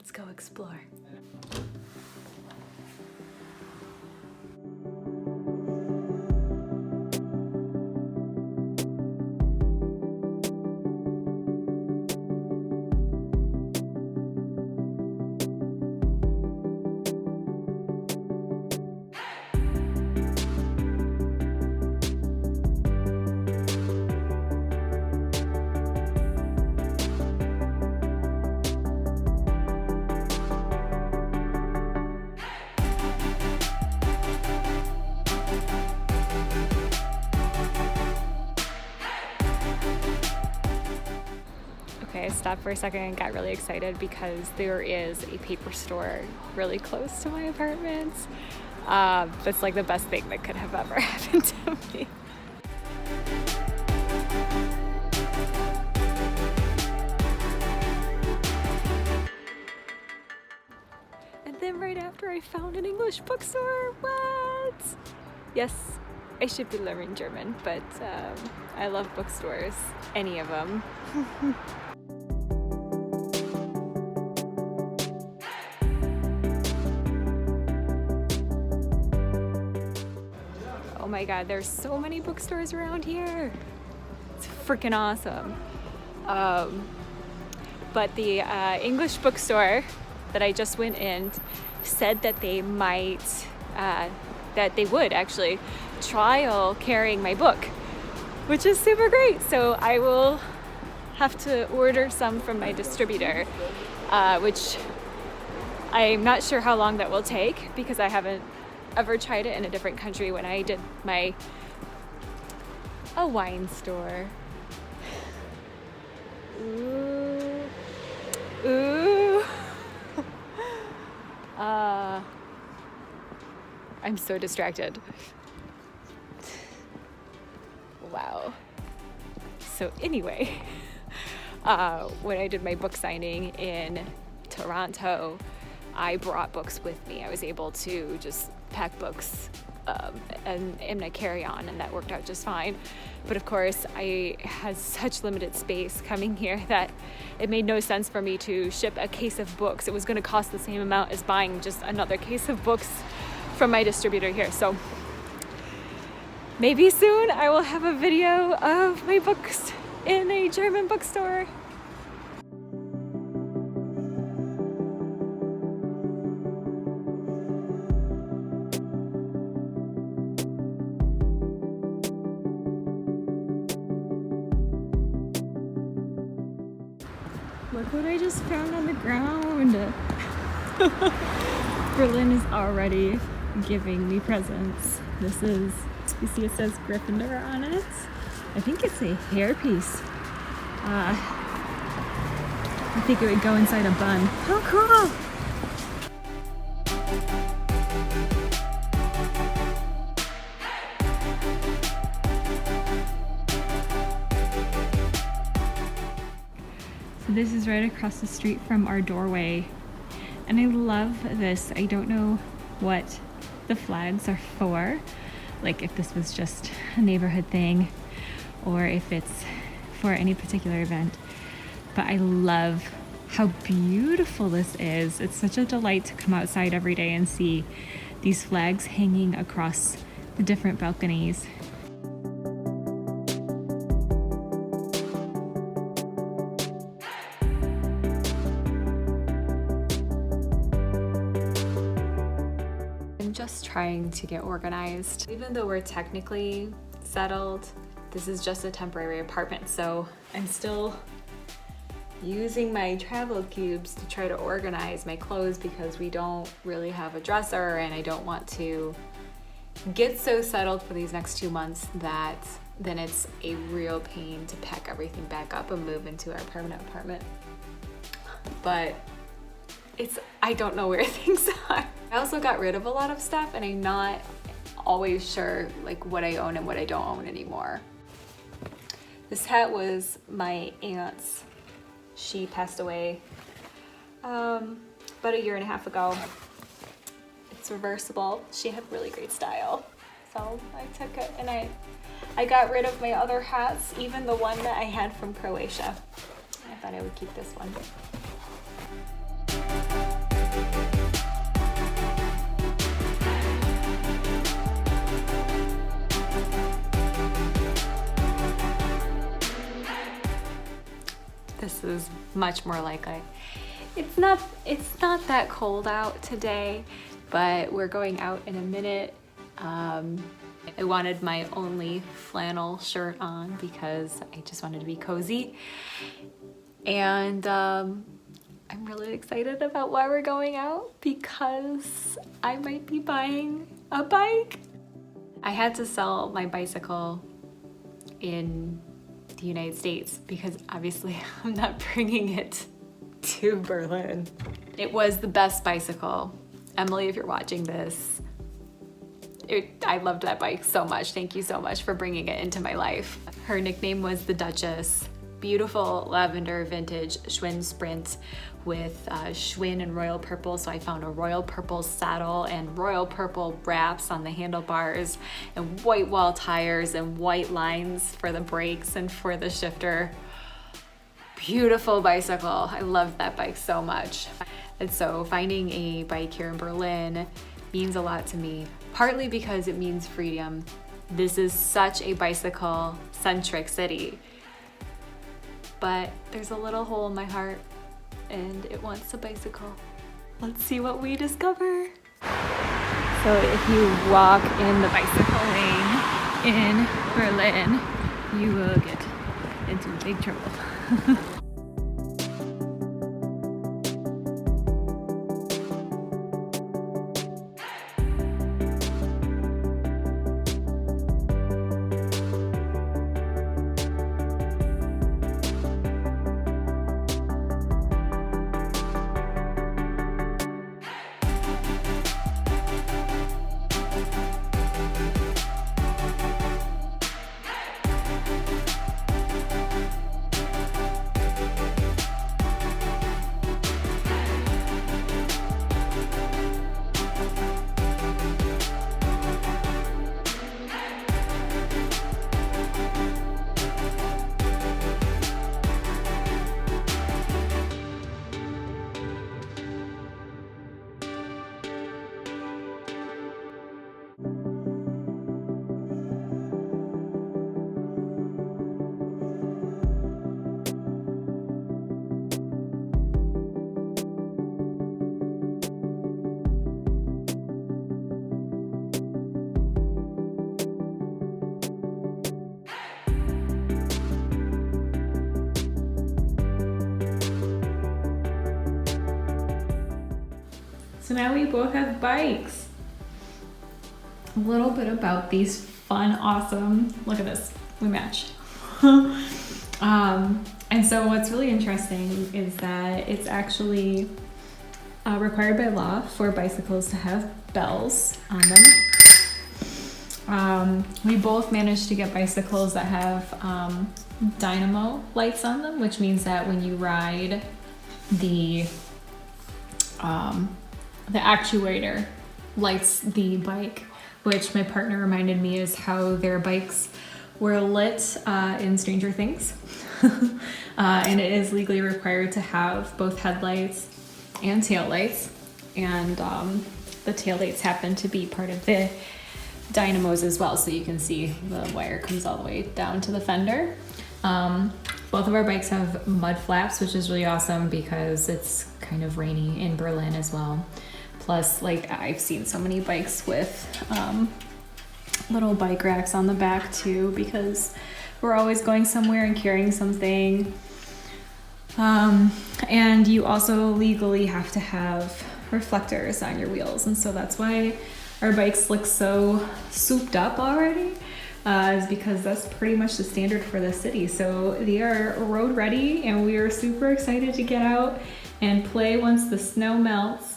Let's go explore. Okay, I stopped for a second and got really excited because there is a paper store really close to my apartment. That's like the best thing that could have ever happened to me. And then right after I found an English bookstore. What? Yes, I should be learning German, but I love bookstores, any of them. Oh my god, there's so many bookstores around here. It's freaking awesome. But the English bookstore that I just went in said that they might, that they would actually trial carrying my book, which is super great. So I will have to order some from my distributor, which I'm not sure how long that will take because I haven't ever tried it in a different country. When I did a wine store. Ooh. Ooh. I'm so distracted. Wow. So anyway, when I did my book signing in Toronto, I brought books with me. I was able to just pack books and in my carry-on, and that worked out just fine. But of course, I had such limited space coming here that it made no sense for me to ship a case of books. It was going to cost the same amount as buying just another case of books from my distributor here. So maybe soon I will have a video of my books in a German bookstore. Look what I just found on the ground. Berlin is already giving me presents. This is, you see it says Gryffindor on it. I think it's a hairpiece. I think it would go inside a bun. How cool! This is right across the street from our doorway, and I love this. I don't know what the flags are for, like if this was just a neighborhood thing or if it's for any particular event, but I love how beautiful this is. It's such a delight to come outside every day and see these flags hanging across the different balconies. Just trying to get organized. Even though we're technically settled, this is just a temporary apartment, so I'm still using my travel cubes to try to organize my clothes because we don't really have a dresser, and I don't want to get so settled for these next 2 months that then it's a real pain to pack everything back up and move into our permanent apartment. But I don't know where things are. I also got rid of a lot of stuff, and I'm not always sure like what I own and what I don't own anymore. This hat was my aunt's. She passed away about 1.5 years ago. It's reversible. She had really great style. So I took it, and I got rid of my other hats, even the one that I had from Croatia. I thought I would keep this one. much more likely. It's not that cold out today, but we're going out in a minute. I wanted my only flannel shirt on because I just wanted to be cozy. And I'm really excited about why we're going out because I might be buying a bike. I had to sell my bicycle in the United States because obviously I'm not bringing it to Berlin. It was the best bicycle. Emily, if you're watching this, I loved that bike so much. Thank you so much for bringing it into my life. Her nickname was the Duchess. Beautiful lavender vintage Schwinn Sprint with Schwinn and royal purple. So I found a royal purple saddle and royal purple wraps on the handlebars and white wall tires and white lines for the brakes and for the shifter. Beautiful bicycle. I loved that bike so much. And so finding a bike here in Berlin means a lot to me, partly because it means freedom. This is such a bicycle-centric city. But there's a little hole in my heart and it wants a bicycle. Let's see what we discover. So if you walk in the bicycle lane in Berlin, you will get into big trouble. So now we both have bikes. A little bit about these fun, awesome, look at this, we match. And so what's really interesting is that it's actually required by law for bicycles to have bells on them. We both managed to get bicycles that have dynamo lights on them, which means that when you ride, the actuator lights the bike, which my partner reminded me is how their bikes were lit in Stranger Things. And it is legally required to have both headlights and taillights. And the taillights happen to be part of the dynamos as well. So you can see the wire comes all the way down to the fender. Both of our bikes have mud flaps, which is really awesome because it's kind of rainy in Berlin as well. Plus, like, I've seen so many bikes with little bike racks on the back too, because we're always going somewhere and carrying something. And you also legally have to have reflectors on your wheels. And so that's why our bikes look so souped up already, is because that's pretty much the standard for the city. So they are road ready and we are super excited to get out and play once the snow melts.